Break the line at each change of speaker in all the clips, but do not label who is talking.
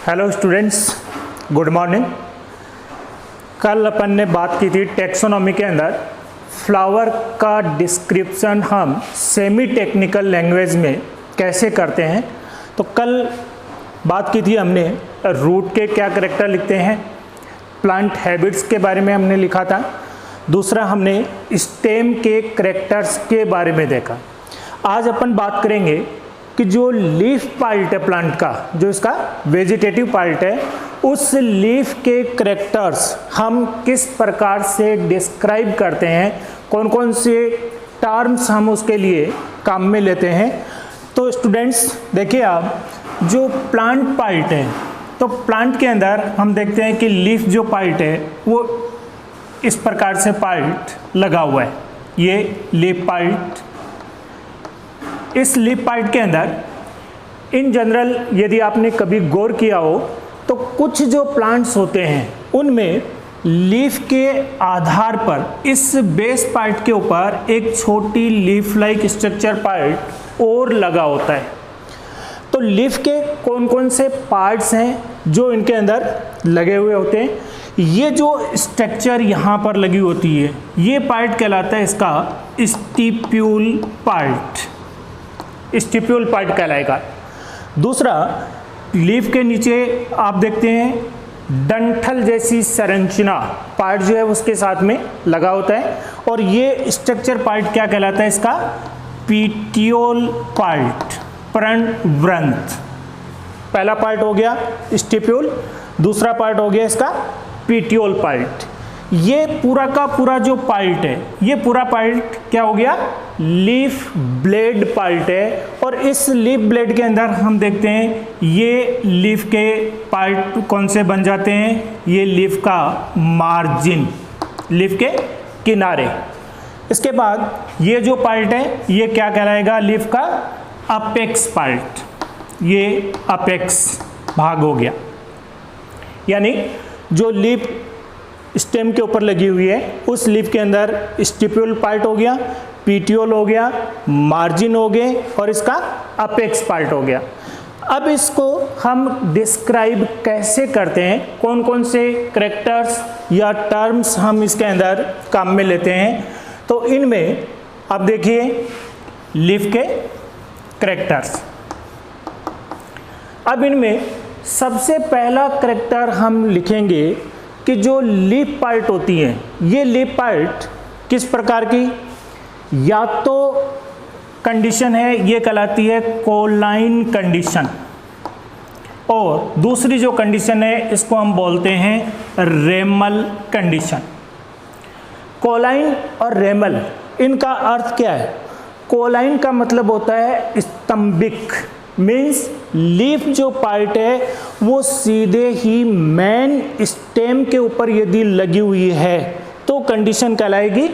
Hello students, good morning. कल अपन ने बात की थी टेक्सोनॉमी के अंदर फ्लावर का डिस्क्रिप्शन हम सेमी टेक्निकल लैंग्वेज में कैसे करते हैं। तो कल बात की थी हमने रूट के क्या करैक्टर लिखते हैं, प्लांट हैबिट्स के बारे में हमने लिखा था। दूसरा हमने स्टेम के करैक्टर्स के बारे में देखा। आज अपन बात करेंगे कि जो लीफ पार्ट है प्लांट का, जो इसका वेजिटेटिव पार्ट है, उस लीफ के करैक्टर्स हम किस प्रकार से डिस्क्राइब करते हैं, कौन कौन से टर्म्स हम उसके लिए काम में लेते हैं। तो स्टूडेंट्स देखिए, आप जो प्लांट पार्ट है, तो प्लांट के अंदर हम देखते हैं कि लीफ जो पार्ट है वो इस प्रकार से पार्ट लगा हुआ है। ये लीफ पार्ट, इस लीफ पार्ट के अंदर इन जनरल यदि आपने कभी गौर किया हो तो कुछ जो प्लांट्स होते हैं उनमें लीफ के आधार पर इस बेस पार्ट के ऊपर एक छोटी लीफ लाइक स्ट्रक्चर पार्ट और लगा होता है। तो लीफ के कौन कौन से पार्ट्स हैं जो इनके अंदर लगे हुए होते हैं। ये जो स्ट्रक्चर यहाँ पर लगी होती है, ये पार्ट कहलाता है इसका स्टिप्यूल पार्ट, स्टिप्यूल पार्ट कहलाएगा। दूसरा, लीफ के नीचे आप देखते हैं डंठल जैसी संरचना पार्ट जो है उसके साथ में लगा होता है, और ये स्ट्रक्चर पार्ट क्या कहलाता है इसका, पीटियोल पार्ट, पर्णवृंत। पहला पार्ट हो गया स्टिप्यूल, दूसरा पार्ट हो गया इसका पीटियोल पार्ट। ये पूरा का पूरा जो पार्ट है, ये पूरा पार्ट क्या हो गया, लीफ ब्लेड पार्ट है। और इस लीफ ब्लेड के अंदर हम देखते हैं ये लीफ के पार्ट कौन से बन जाते हैं, ये लीफ का मार्जिन, लीफ के किनारे। इसके बाद ये जो पार्ट है ये क्या कहलाएगा, लीफ का अपेक्स पार्ट, ये अपेक्स भाग हो गया। यानी जो लीफ स्टेम के ऊपर लगी हुई है उस लीफ के अंदर स्टिप्यूल पार्ट हो गया, पीटियोल हो गया, मार्जिन हो गए और इसका अपेक्स पार्ट हो गया। अब इसको हम डिस्क्राइब कैसे करते हैं, कौन कौन से करैक्टर्स या टर्म्स हम इसके अंदर काम में लेते हैं। तो इनमें अब देखिए लीफ के करैक्टर्स। अब इनमें सबसे पहला करैक्टर हम लिखेंगे कि जो लीफ पार्ट होती है, ये लीफ पार्ट किस प्रकार की, या तो कंडीशन है ये कहलाती है कोलाइन कंडीशन, और दूसरी जो कंडीशन है इसको हम बोलते हैं रेमल कंडीशन। कोलाइन और रेमल, इनका अर्थ क्या है। कोलाइन का मतलब होता है स्तंभिक, मीन्स लीफ जो पार्ट है वो सीधे ही मेन स्टेम के ऊपर यदि लगी हुई है तो कंडीशन कहलाएगी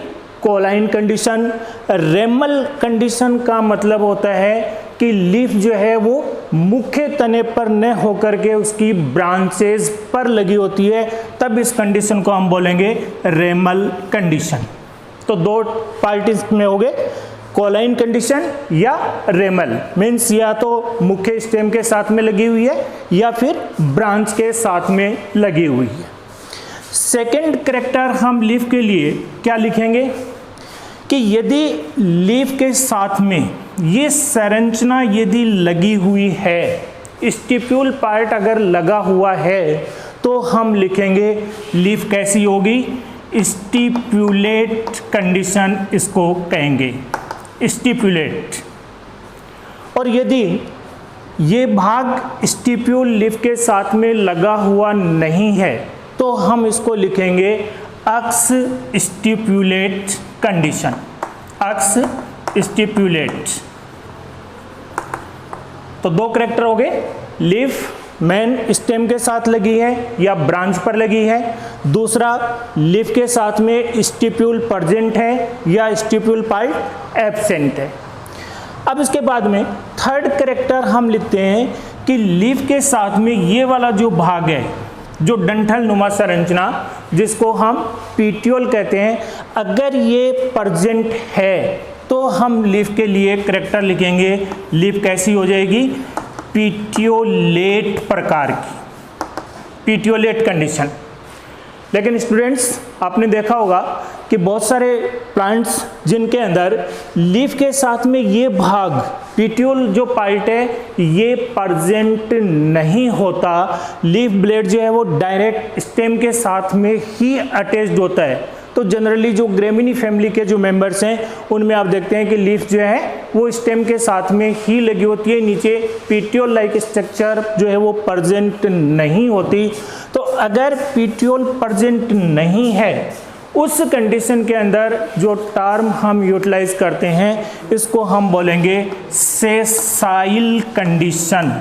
कोलाइन कंडीशन। रेमल कंडीशन का मतलब होता है कि लीफ जो है वो मुख्य तने पर न होकर के उसकी ब्रांचेस पर लगी होती है, तब इस कंडीशन को हम बोलेंगे रेमल कंडीशन। तो दो पार्ट इसमें हो गए, कोलाइन कंडीशन या रेमल, मीन्स या तो मुख्य स्टेम के साथ में लगी हुई है या फिर ब्रांच के साथ में लगी हुई है। सेकंड करैक्टर हम लीफ के लिए क्या लिखेंगे कि यदि लीफ के साथ में ये संरचना यदि लगी हुई है, स्टिप्यूल पार्ट अगर लगा हुआ है, तो हम लिखेंगे लीफ कैसी होगी, स्टिप्यूलेट कंडीशन इसको कहेंगे, स्टिप्यूलेट। और यदि ये भाग स्टिप्यूल लीफ के साथ में लगा हुआ नहीं है तो हम इसको लिखेंगे अक्स स्टिप्यूलेट कंडीशन, अक्स स्टिप्यूलेट। तो दो करैक्टर हो गए, लीफ मेन स्टेम के साथ लगी है या ब्रांच पर लगी है, दूसरा लीफ के साथ में स्टिप्यूल प्रेजेंट है या स्टिप्यूल पार्ट एब्सेंट है। अब इसके बाद में थर्ड करैक्टर हम लिखते हैं कि लीफ के साथ में ये वाला जो भाग है, जो डंठल नुमा संरचना जिसको हम पीटियोल कहते हैं, अगर ये प्रेजेंट है तो हम लीफ के लिए करैक्टर लिखेंगे, लीफ कैसी हो जाएगी, पीटियोलेट प्रकार की, पीटियोलेट कंडीशन। लेकिन स्टूडेंट्स आपने देखा होगा कि बहुत सारे प्लांट्स जिनके अंदर लीफ के साथ में ये भाग पीटियोल जो पार्ट है ये प्रेजेंट नहीं होता, लीफ ब्लेड जो है वो डायरेक्ट स्टेम के साथ में ही अटैच्ड होता है। तो जनरली जो ग्रेमिनी फैमिली के जो मेंबर्स हैं उनमें आप देखते हैं कि लीफ जो है वो स्टेम के साथ में ही लगी होती है, नीचे पीटियोल लाइक स्ट्रक्चर जो है वो प्रेजेंट नहीं होती। तो अगर पीटियोल प्रेजेंट नहीं है उस कंडीशन के अंदर जो टर्म हम यूटिलाइज करते हैं इसको हम बोलेंगे सेसाइल कंडीशन।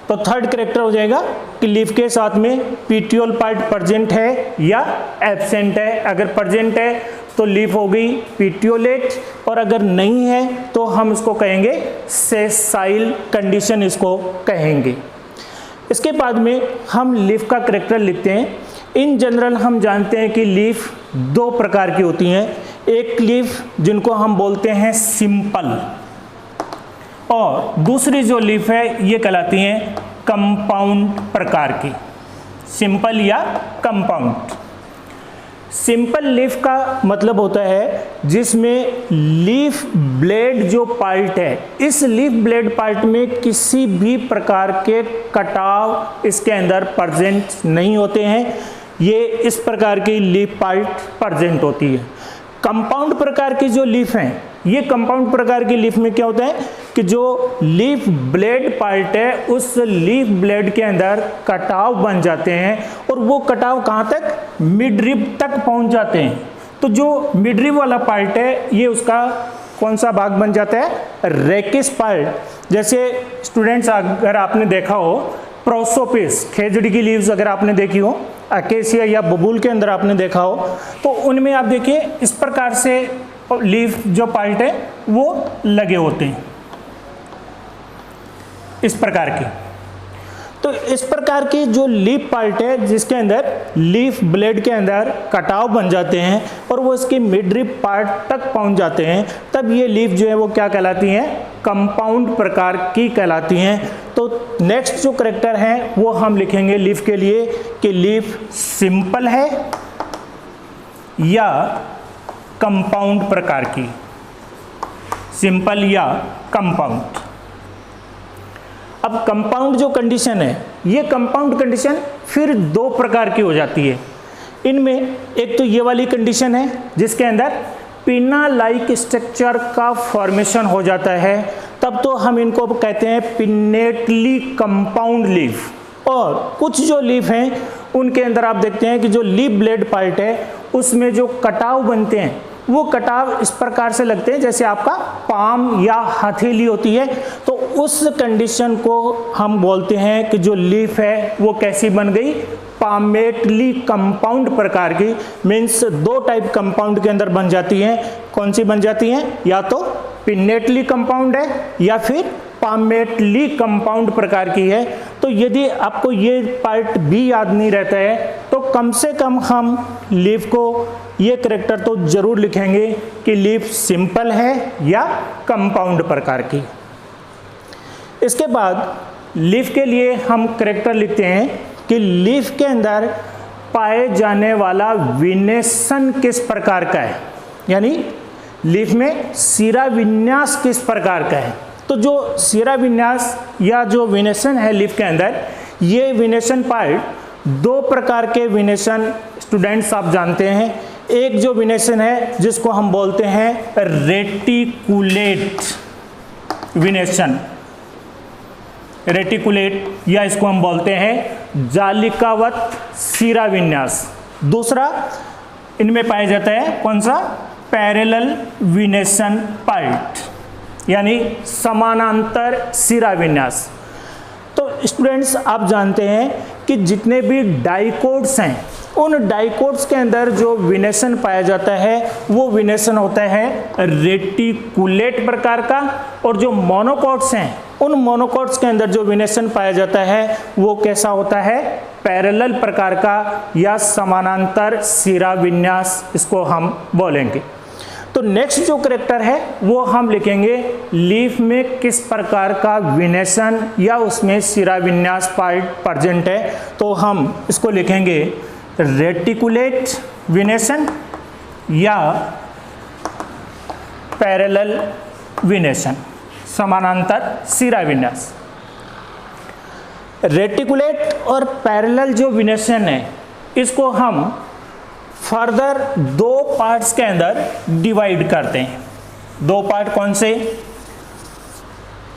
तो थर्ड कैरेक्टर हो जाएगा कि लीफ के साथ में पीटियोल पार्ट प्रेजेंट है या एब्सेंट है। अगर प्रेजेंट है तो लीफ हो गई पीटियोलेट, और अगर नहीं है तो हम इसको कहेंगे सेसाइल कंडीशन, इसको कहेंगे। इसके बाद में हम लीफ का कैरेक्टर लिखते हैं। इन जनरल हम जानते हैं कि लीफ दो प्रकार की होती हैं, एक लीफ जिनको हम बोलते हैं सिंपल, और दूसरी जो लीफ है ये कहलाती हैं कंपाउंड प्रकार की, सिंपल या कंपाउंड। सिंपल लीफ का मतलब होता है जिसमें लीफ ब्लेड जो पार्ट है, इस लीफ ब्लेड पार्ट में किसी भी प्रकार के कटाव इसके अंदर प्रेजेंट नहीं होते हैं, ये इस प्रकार की लीफ पार्ट प्रेजेंट होती है। कंपाउंड प्रकार की जो लीफ हैं, ये कंपाउंड प्रकार की लीफ में क्या होता है कि जो लीफ ब्लेड पार्ट है उस लीफ ब्लेड के अंदर कटाव बन जाते हैं, और वो कटाव कहाँ तक, मिड रिब तक पहुँच जाते हैं। तो जो मिड रिब वाला पार्ट है ये उसका कौन सा भाग बन जाता है, रेकिस पार्ट। जैसे स्टूडेंट्स अगर आपने देखा हो प्रोसोपिस, खेजड़ी की लीव्स अगर आपने देखी हो, अकेसिया या बबूल के अंदर आपने देखा हो, तो उनमें आप देखिए इस प्रकार से लीफ जो पार्ट है वो लगे होते हैं, इस प्रकार की। तो इस प्रकार की जो लीफ पार्ट है जिसके अंदर लीफ ब्लेड के अंदर कटाव बन जाते हैं और वो इसके मिड रिब पार्ट तक पहुंच जाते हैं, तब ये लीफ जो है वो क्या कहलाती हैं, कंपाउंड प्रकार की कहलाती हैं। तो नेक्स्ट जो कैरेक्टर है वो हम लिखेंगे लीफ के लिए कि लीफ सिंपल है या कंपाउंड प्रकार की, सिंपल या कंपाउंड। अब कंपाउंड जो कंडीशन है, ये कंपाउंड कंडीशन फिर दो प्रकार की हो जाती है। इनमें एक तो ये वाली कंडीशन है जिसके अंदर पिना लाइक स्ट्रक्चर का फॉर्मेशन हो जाता है, तब तो हम इनको कहते हैं पिनेटली कंपाउंड लीफ। और कुछ जो लीफ हैं उनके अंदर आप देखते हैं कि जो लीफ ब्लेड पार्ट है उसमें जो कटाव बनते हैं वो कटाव इस प्रकार से लगते हैं जैसे आपका पाम या हथेली होती है। तो उस कंडीशन को हम बोलते हैं कि जो लीफ है वो कैसी बन गई, पामेटली कंपाउंड प्रकार की। मीन्स दो टाइप कंपाउंड के अंदर बन जाती हैं। कौन सी बन जाती हैं, या तो पिनेटली कंपाउंड है या फिर पामेटली कंपाउंड प्रकार की है। तो यदि आपको ये पार्ट भी याद नहीं रहता है तो कम से कम हम लीफ को ये कैरेक्टर तो जरूर लिखेंगे कि लीफ सिंपल है या कंपाउंड प्रकार की। इसके बाद लीफ के लिए हम कैरेक्टर लिखते हैं कि लीफ के अंदर पाए जाने वाला विनेशन किस प्रकार का है, यानी लीफ में सिरा विन्यास किस प्रकार का है। तो जो सिरा विन्यास या जो विनेशन है लीफ के अंदर, ये विनेशन पार्ट दो प्रकार के विनेशन स्टूडेंट्स आप जानते हैं। एक जो विनेशन है जिसको हम बोलते हैं रेटिकुलेट विनेशन, रेटिकुलेट, या इसको हम बोलते हैं जालिकावत सिरा विन्यास। दूसरा इनमें पाया जाता है कौन सा, पैरेलल विनेशन पार्ट, यानी समानांतर सिरा विन्यास। तो स्टूडेंट्स आप जानते हैं कि जितने भी डाइकोट्स हैं उन डाइकोट्स के अंदर जो विनेशन पाया जाता है वो विनेशन होता है रेटिकुलेट प्रकार का, और जो मोनोकोट्स हैं उन मोनोकोट्स के अंदर जो विनेशन पाया जाता है वो कैसा होता है, पैरेलल प्रकार का या समानांतर सिरा विन्यास, इसको हम बोलेंगे। तो नेक्स्ट जो करेक्टर है वो हम लिखेंगे लीफ में किस प्रकार का विनेशन या उसमें सिरा विन्यास पार्ट प्रेजेंट है, तो हम इसको लिखेंगे रेटिकुलेट विनेशन या पैरेलल विनेशन, समानांतर सिरा विन्यास। रेटिकुलेट और पैरेलल जो विनेशन है इसको हम फर्दर दो पार्ट्स के अंदर डिवाइड करते हैं। दो पार्ट कौन से?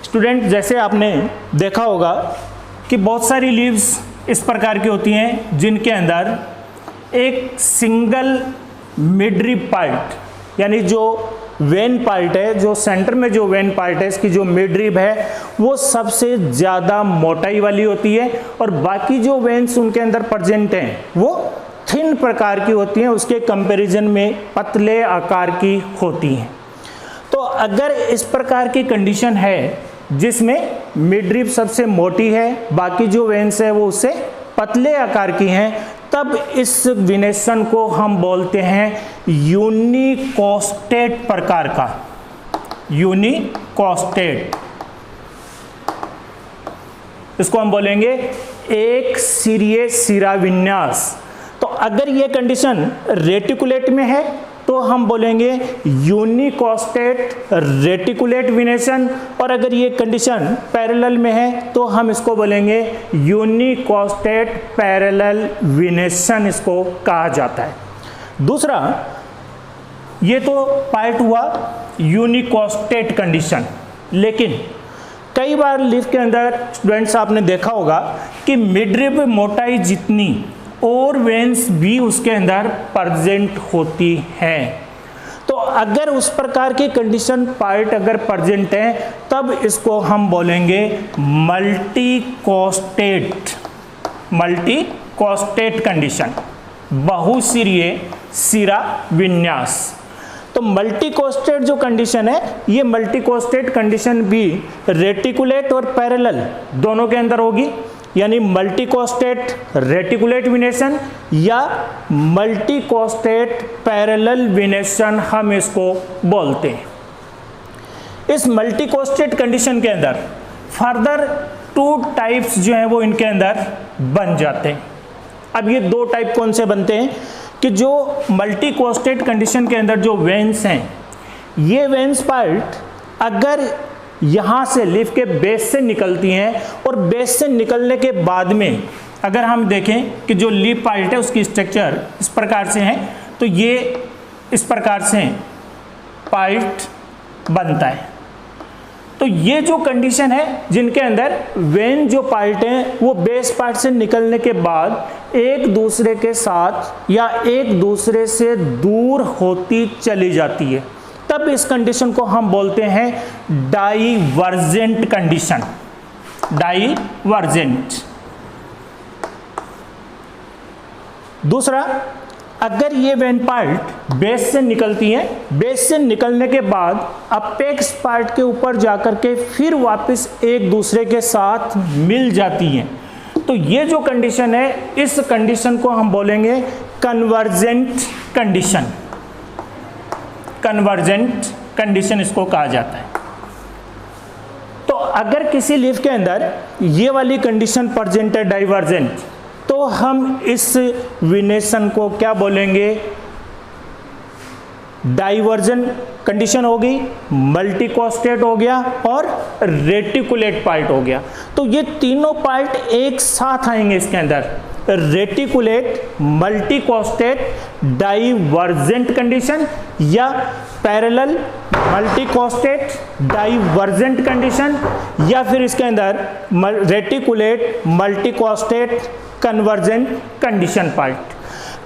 स्टूडेंट, जैसे आपने देखा होगा कि बहुत सारी लीव्स इस प्रकार की होती हैं जिनके अंदर एक सिंगल मिडरिब पार्ट, यानी जो वेन पार्ट है, जो सेंटर में जो वेन पार्ट है, इसकी जो मिडरिब है वो सबसे ज़्यादा मोटाई वाली होती है और बाकी जो वेन्स उनके अंदर प्रेजेंट हैं वो थिन प्रकार की होती हैं, उसके कंपैरिजन में पतले आकार की होती हैं। तो अगर इस प्रकार की कंडीशन है जिसमें मिडरिब सबसे मोटी है, बाकी जो वेन्स है वो उससे पतले आकार की हैं, तब इस विनेशन को हम बोलते हैं यूनिकोस्टेट प्रकार का, यूनिकोस्टेट। इसको हम बोलेंगे एक सिरीय सिरा विन्यास। तो अगर ये कंडीशन रेटिकुलेट में है तो हम बोलेंगे यूनिकोस्टेट रेटिकुलेट विनेशन, और अगर ये कंडीशन पैरेलल में है तो हम इसको बोलेंगे यूनिकोस्टेट पैरेलल विनेशन, इसको कहा जाता है। दूसरा, ये तो पार्ट हुआ यूनिकोस्टेट कंडीशन, लेकिन कई बार लीफ के अंदर स्टूडेंट्स आपने देखा होगा कि मिडरिब मोटाई जितनी और वेन्स भी उसके अंदर प्रेजेंट होती हैं। तो अगर उस प्रकार की कंडीशन पार्ट अगर प्रेजेंट है तब इसको हम बोलेंगे मल्टीकोस्टेट कंडीशन, बहुसिरीय सिरा विन्यास। तो मल्टीकोस्टेट जो कंडीशन है, ये मल्टीकोस्टेट कंडीशन भी रेटिकुलेट और पैरेलल दोनों के अंदर होगी, यानी मल्टीकोस्टेट रेटिकुलेट विनेशन या मल्टीकोस्टेट पैरेलल विनेशन हम इसको बोलते हैं। इस मल्टीकोस्टेट कंडीशन के अंदर फर्दर टू टाइप्स जो हैं वो इनके अंदर बन जाते हैं। अब ये दो टाइप कौन से बनते हैं कि जो मल्टीकोस्टेट कंडीशन के अंदर जो वेन्स हैं, ये वेन्स पार्ट अगर यहाँ से लीफ के बेस से निकलती हैं और बेस से निकलने के बाद में अगर हम देखें कि जो लीफ पार्ट है उसकी स्ट्रक्चर इस प्रकार से है, तो ये इस प्रकार से पार्ट बनता है। तो ये जो कंडीशन है जिनके अंदर वेन जो पार्ट हैं वो बेस पार्ट से निकलने के बाद एक दूसरे के साथ या एक दूसरे से दूर होती चली जाती है, तब इस कंडीशन को हम बोलते हैं डाइवर्जेंट कंडीशन, डाइवर्जेंट। दूसरा, अगर ये वेन पार्ट बेस से निकलती हैं, बेस से निकलने के बाद अपेक्स पार्ट के ऊपर जाकर के फिर वापस एक दूसरे के साथ मिल जाती हैं, तो ये जो कंडीशन है इस कंडीशन को हम बोलेंगे कन्वर्जेंट कंडीशन, कन्वर्जेंट कंडीशन इसको कहा जाता है। तो अगर किसी लीफ के अंदर ये वाली कंडीशन प्रेजेंट है डाइवर्जेंट, तो हम इस विनेशन को क्या बोलेंगे? डाइवर्जन कंडीशन होगी, मल्टीकोस्टेट हो गया और रेटिकुलेट पार्ट हो गया। तो ये तीनों पार्ट एक साथ आएंगे इसके अंदर, रेटिकुलेट, मल्टीकोस्टेट, डाइवर्जेंट कंडीशन या पैरेलल मल्टीकोस्टेट डाइवर्जेंट कंडीशन, या फिर इसके अंदर रेटिकुलेट मल्टीकोस्टेट कन्वर्जेंट कंडीशन पार्ट।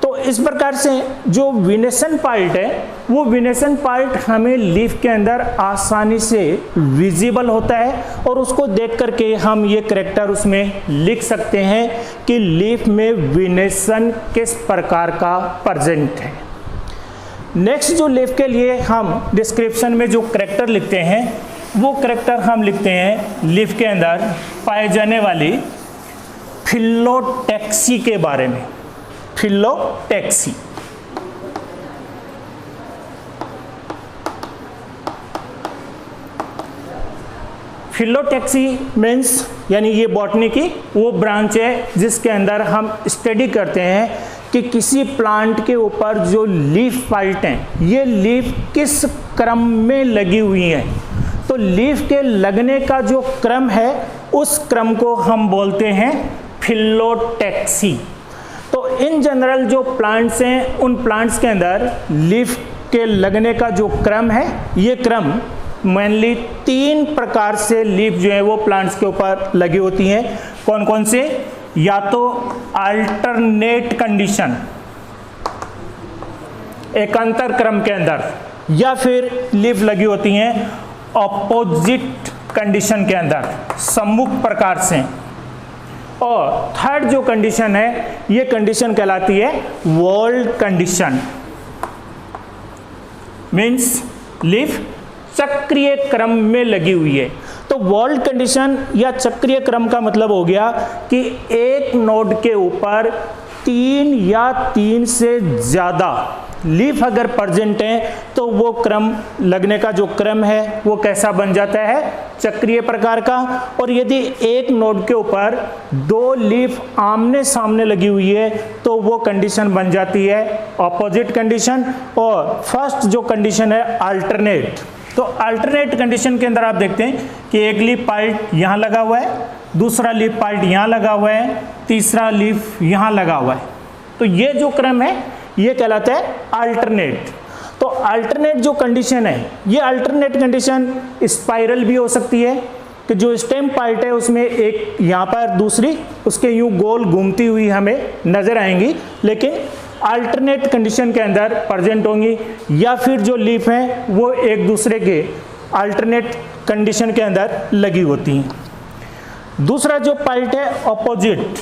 तो इस प्रकार से जो विनेशन पार्ट है वो विनेशन पार्ट हमें लीफ के अंदर आसानी से विजिबल होता है और उसको देख करके हम ये करैक्टर उसमें लिख सकते हैं कि लीफ में विनेशन किस प्रकार का प्रेजेंट है। नेक्स्ट जो लीफ के लिए हम डिस्क्रिप्शन में जो करैक्टर लिखते हैं वो करैक्टर हम लिखते हैं लीफ के अंदर पाए जाने वाली फिलोटैक्सी के बारे में, फिलोटैक्सी। फिलोटैक्सी मीन्स यानी ये बॉटनी की वो ब्रांच है जिसके अंदर हम स्टडी करते हैं कि किसी प्लांट के ऊपर जो लीफ पार्ट हैं ये लीफ किस क्रम में लगी हुई हैं। तो लीफ के लगने का जो क्रम है उस क्रम को हम बोलते हैं फिलोटैक्सी। तो इन जनरल जो प्लांट्स हैं उन प्लांट्स के अंदर लीफ के लगने का जो क्रम है ये क्रम मेनली 3 प्रकार से लीफ जो है वो प्लांट्स के ऊपर लगी होती हैं। कौन कौन से? या तो अल्टरनेट कंडीशन एकांतर क्रम के अंदर, या फिर लीफ लगी होती हैं ऑपोजिट कंडीशन के अंदर सम्मुख प्रकार से। और थर्ड जो कंडीशन है ये कंडीशन कहलाती है वॉल्ड कंडीशन, मीन्स लीफ चक्रीय क्रम में लगी हुई है। तो वॉल्ड कंडीशन या चक्रीय क्रम का मतलब हो गया कि एक नोड के ऊपर 3 या 3 से ज़्यादा लीफ अगर प्रेजेंट है तो वो क्रम लगने का जो क्रम है वो कैसा बन जाता है? चक्रीय प्रकार का। और यदि एक नोड के ऊपर 2 लीफ आमने सामने लगी हुई है तो वो कंडीशन बन जाती है ऑपोजिट कंडीशन। और फर्स्ट जो कंडीशन है अल्टरनेट, तो अल्टरनेट कंडीशन के अंदर आप देखते हैं कि एक लीफ पार्ट यहाँ लगा हुआ है, दूसरा लीफ पार्ट यहाँ लगा हुआ है, तीसरा लीफ यहाँ लगा हुआ है। तो ये जो क्रम है ये कहलाता है अल्टरनेट। तो अल्टरनेट जो कंडीशन है ये अल्टरनेट कंडीशन स्पाइरल भी हो सकती है कि जो स्टेम पार्ट है उसमें एक यहाँ पर दूसरी उसके यूँ गोल घूमती हुई हमें नज़र आएंगी, लेकिन अल्टरनेट कंडीशन के अंदर प्रेजेंट होंगी, या फिर जो लीफ हैं वो एक दूसरे के अल्टरनेट कंडीशन के अंदर लगी होती हैं। दूसरा जो पार्ट है ऑपोजिट,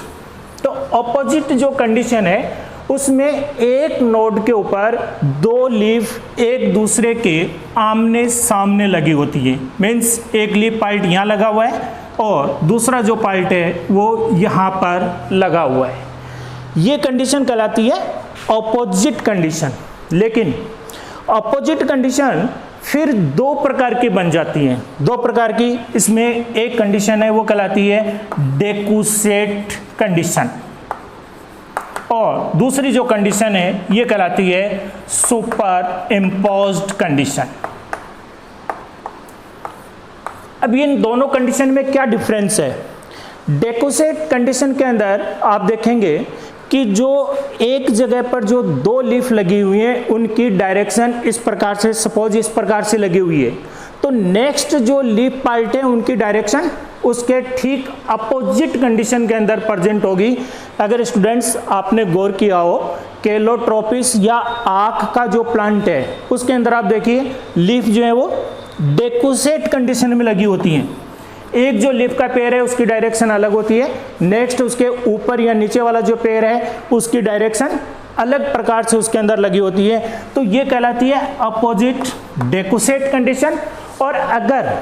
तो ऑपोजिट जो कंडीशन है उसमें एक नोड के ऊपर 2 लीफ एक दूसरे के आमने सामने लगी होती है। मीन्स एक लीफ पार्ट यहाँ लगा हुआ है और दूसरा जो पार्ट है वो यहाँ पर लगा हुआ है। ये कंडीशन कहलाती है ऑपोजिट कंडीशन। लेकिन ऑपोजिट कंडीशन फिर 2 प्रकार की बन जाती हैं, 2 प्रकार की। इसमें एक कंडीशन है वो कहलाती है डेकुसेट कंडीशन, और दूसरी जो कंडीशन है ये कहलाती है सुपर इम्पोज्ड कंडीशन। अब इन दोनों कंडीशन में क्या डिफरेंस है? डेकुसेट कंडीशन के अंदर आप देखेंगे कि जो एक जगह पर जो 2 लीफ लगी हुई हैं उनकी डायरेक्शन इस प्रकार से, सपोज इस प्रकार से लगी हुई है, तो नेक्स्ट जो लीफ पार्ट है उनकी डायरेक्शन उसके ठीक अपोजिट कंडीशन के अंदर प्रेजेंट होगी। अगर स्टूडेंट्स आपने गौर किया हो केलोट्रोपिस या आँख का जो प्लांट है उसके अंदर आप देखिए लीफ जो है वो डेकुसेट कंडीशन में लगी होती हैं। एक जो लीफ का पेड़ है उसकी डायरेक्शन अलग होती है, नेक्स्ट उसके ऊपर या नीचे वाला जो पेड़ है उसकी डायरेक्शन अलग प्रकार से उसके अंदर लगी होती है। तो ये कहलाती है अपोजिट डेकुसेट कंडीशन। और अगर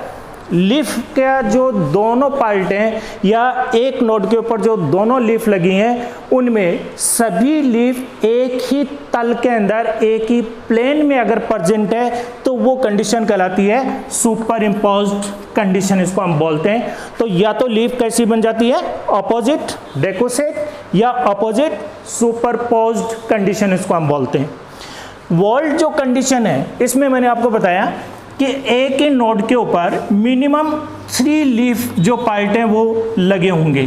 लीफ का जो दोनों पार्ट हैं या एक नोड के ऊपर जो दोनों लीफ लगी हैं उनमें सभी लीफ एक ही तल के अंदर एक ही प्लेन में अगर प्रेजेंट है तो वो कंडीशन कहलाती है सुपर इम्पोज्ड कंडीशन, इसको हम बोलते हैं। तो या तो लीफ कैसी बन जाती है ऑपोजिट डेकुसेट या ऑपोजिट सुपरपोज्ड कंडीशन, इसको हम बोलते हैं। वॉल्ड जो कंडीशन है इसमें मैंने आपको बताया कि एक ही नोड के ऊपर मिनिमम 3 लीफ जो पार्ट हैं वो लगे होंगे,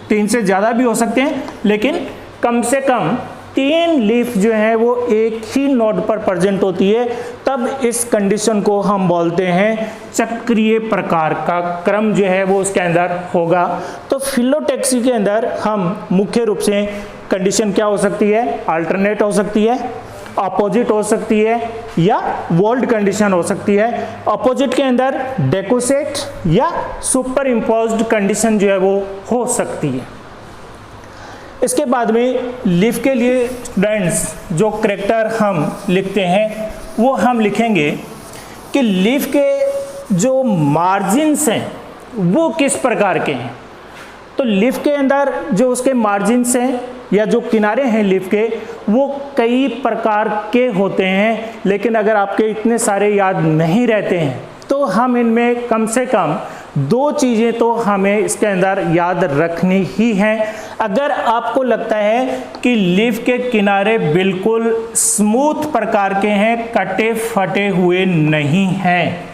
3 से ज़्यादा भी हो सकते हैं, लेकिन कम से कम 3 लीफ जो है वो एक ही नोड पर प्रेजेंट होती है। तब इस कंडीशन को हम बोलते हैं चक्रीय प्रकार का क्रम जो है वो उसके अंदर होगा। तो फिलोटैक्सी के अंदर हम मुख्य रूप से कंडीशन क्या हो सकती है? अल्टरनेट हो सकती है, अपोजिट हो सकती है, या वॉल्ड कंडीशन हो सकती है। अपोजिट के अंदर डेकुसेट या सुपर इम्पोज्ड कंडीशन जो है वो हो सकती है। इसके बाद में लीफ के लिए स्टूडेंट्स जो करैक्टर हम लिखते हैं वो हम लिखेंगे कि लीफ के जो मार्जिन्स हैं वो किस प्रकार के हैं। तो लीफ के अंदर जो उसके मार्जिन्स हैं या जो किनारे हैं लीफ के वो कई प्रकार के होते हैं, लेकिन अगर आपके इतने सारे याद नहीं रहते हैं तो हम इनमें कम से कम दो चीज़ें तो हमें इसके अंदर याद रखनी ही हैं। अगर आपको लगता है कि लीफ के किनारे बिल्कुल स्मूथ प्रकार के हैं, कटे फटे हुए नहीं हैं,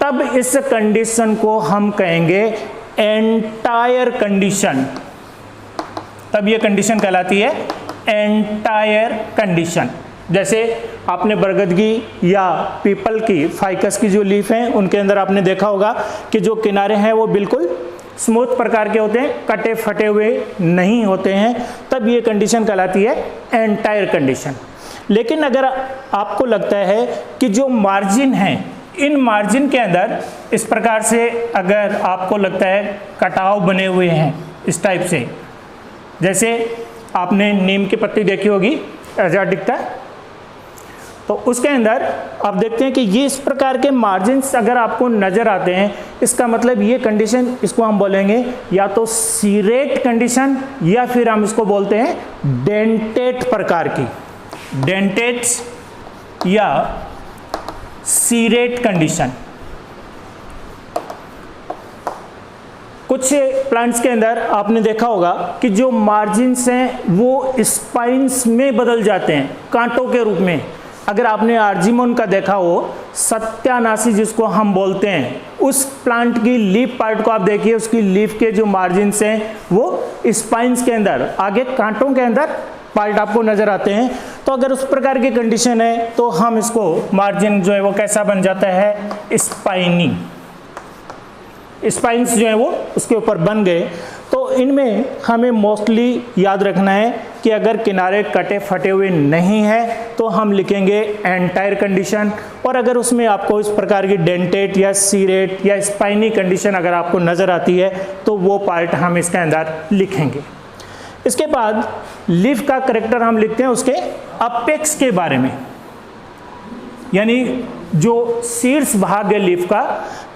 तब इस कंडीशन को हम कहेंगे एंटायर कंडीशन। तब ये कंडीशन कहलाती है एंटायर कंडीशन। जैसे आपने बरगद की या पीपल की, फाइकस की जो लीफ हैं उनके अंदर आपने देखा होगा कि जो किनारे हैं वो बिल्कुल स्मूथ प्रकार के होते हैं, कटे फटे हुए नहीं होते हैं, तब ये कंडीशन कहलाती है एंटायर कंडीशन। लेकिन अगर आपको लगता है कि जो मार्जिन हैं, इन मार्जिन के अंदर इस प्रकार से अगर आपको लगता है कटाव बने हुए हैं इस टाइप से, जैसे आपने नीम की पत्ती देखी होगी ऐसा दिखता है, तो उसके अंदर आप देखते हैं कि ये इस प्रकार के मार्जिन्स अगर आपको नज़र आते हैं, इसका मतलब ये कंडीशन, इसको हम बोलेंगे या तो सीरेट कंडीशन या फिर हम इसको बोलते हैं डेंटेट प्रकार की, डेंटेट या सीरेट कंडीशन। कुछ प्लांट्स के अंदर आपने देखा होगा कि जो मार्जिन्स हैं वो स्पाइन्स में बदल जाते हैं, कांटों के रूप में। अगर आपने आर्जिमोन का देखा हो, सत्यानाशी जिसको हम बोलते हैं, उस प्लांट की लीफ पार्ट को आप देखिए, उसकी लीफ के जो मार्जिन्स हैं वो स्पाइन्स के अंदर, आगे कांटों के अंदर पार्ट आपको नजर आते हैं। तो अगर उस प्रकार की कंडीशन है तो हम इसको मार्जिन जो है वो कैसा बन जाता है, स्पाइनी। स्पाइन्स जो है वो उसके ऊपर बन गए। तो इनमें हमें मोस्टली याद रखना है कि अगर किनारे कटे फटे हुए नहीं है तो हम लिखेंगे एंटायर कंडीशन, और अगर उसमें आपको इस प्रकार की डेंटेट या सीरेट या स्पाइनी कंडीशन अगर आपको नज़र आती है तो वो पार्ट हम इसके अंदर लिखेंगे। इसके बाद लीफ का करेक्टर हम लिखते हैं उसके अपेक्स के बारे में, यानी जो शीर्ष भाग है लीफ का,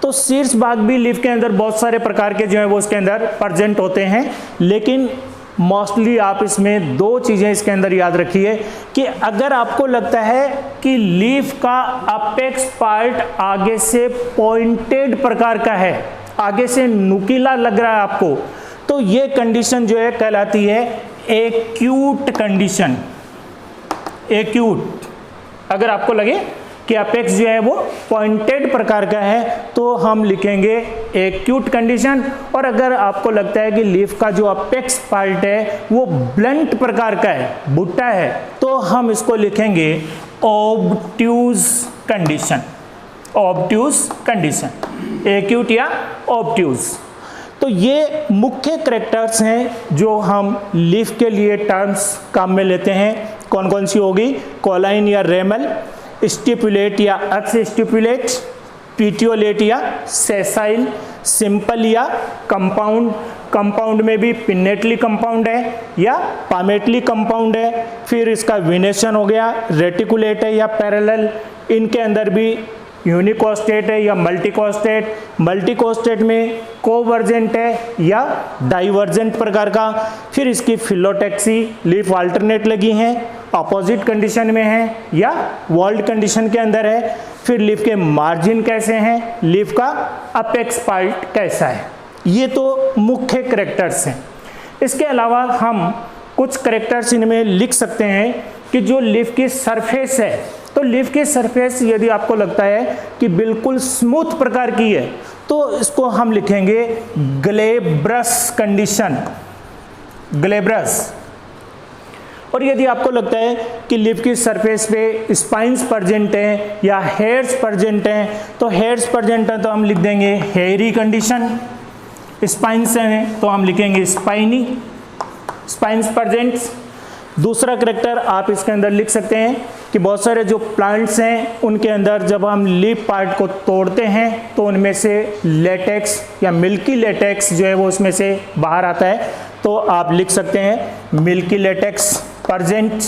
तो शीर्ष भाग भी लीफ के अंदर बहुत सारे प्रकार के जो है वो इसके अंदर प्रेजेंट होते हैं, लेकिन मोस्टली आप इसमें दो चीज़ें इसके अंदर याद रखिए कि अगर आपको लगता है कि लीफ का अपेक्स पार्ट आगे से पॉइंटेड प्रकार का है, आगे से नुकीला लग रहा है आपको, तो ये कंडीशन जो है कहलाती है एक्यूट कंडीशन। एक्यूट, अगर आपको लगे कि अपेक्स जो है वो पॉइंटेड प्रकार का है तो हम लिखेंगे एक्यूट कंडीशन, और अगर आपको लगता है कि लीफ का जो अपेक्स पार्ट है वो ब्लंट प्रकार का है, भुट्टा है, तो हम इसको लिखेंगे obtuse condition. Obtuse condition, acute या ऑब्ट्यूज। तो ये मुख्य कैरेक्टर्स हैं जो हम लीफ के लिए टर्म्स काम में लेते हैं। कौन कौन सी होगी, कॉलाइन या रेमल, स्टिपुलेट या अक्स स्टिपुलेट, पीटियोलेट या सेसाइल, सिंपल या कंपाउंड, कंपाउंड में भी पिनेटली कंपाउंड है या पामेटली कंपाउंड है, फिर इसका विनेशन हो गया, रेटिकुलेट है या पैरेलल, इनके अंदर भी यूनिकोस्टेट है या मल्टीकोस्टेट, मल्टीकोस्टेट में कोवर्जेंट है या डाइवर्जेंट प्रकार का, फिर इसकी फिलोटैक्सी, लीफ अल्टरनेट लगी हैं, अपोजिट कंडीशन में है या वॉल्ड कंडीशन के अंदर है, फिर लीफ के मार्जिन कैसे हैं, लीफ का अपेक्स पार्ट कैसा है। ये तो मुख्य कैरेक्टर्स हैं। इसके अलावा हम कुछ कैरेक्टर्स इनमें लिख सकते हैं कि जो लीफ की सरफेस है, तो लीफ की सरफेस यदि आपको लगता है कि बिल्कुल स्मूथ प्रकार की है तो इसको हम लिखेंगे ग्लेब्रस कंडीशन, ग्लेब्रस। और यदि आपको लगता है कि लीफ की सरफेस पे स्पाइन्स प्रेजेंट हैं या हेयर्स प्रेजेंट हैं, तो हेयर्स प्रेजेंट हैं तो हम लिख देंगे हेयरी कंडीशन, स्पाइन्स हैं तो हम लिखेंगे स्पाइनी, स्पाइन्स प्रेजेंट्स। दूसरा करेक्टर आप इसके अंदर लिख सकते हैं कि बहुत सारे जो प्लांट्स हैं उनके अंदर जब हम लीफ पार्ट को तोड़ते हैं तो उनमें से लेटेक्स या मिल्की लेटेक्स जो है वो उसमें से बाहर आता है, तो आप लिख सकते हैं मिल्की लेटेक्स प्रेजेंट।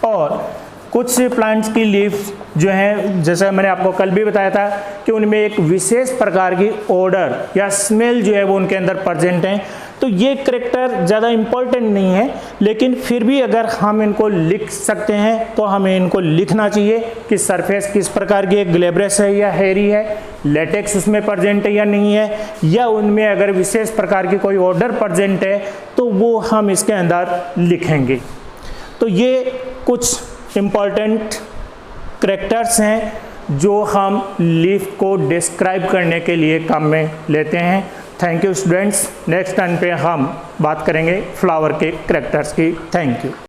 और कुछ प्लांट्स की लीफ जो हैं, जैसा मैंने आपको कल भी बताया था कि उनमें एक विशेष प्रकार की ओडर या स्मेल जो है वो उनके अंदर प्रेजेंट है, तो ये करेक्टर ज़्यादा इम्पोर्टेंट नहीं है, लेकिन फिर भी अगर हम इनको लिख सकते हैं तो हमें इनको लिखना चाहिए कि सरफेस किस प्रकार की है, ग्लेब्रस है या हेरी है, लेटेक्स उसमें प्रेजेंट है या नहीं है, या उनमें अगर विशेष प्रकार की कोई ऑर्डर प्रेजेंट है तो वो हम इसके अंदर लिखेंगे। तो ये कुछ इम्पॉर्टेंट करैक्टर्स हैं जो हम लीफ को डिस्क्राइब करने के लिए काम में लेते हैं। Thank you students. Next turn पे हम बात करेंगे फ्लावर के करैक्टर्स की। Thank you.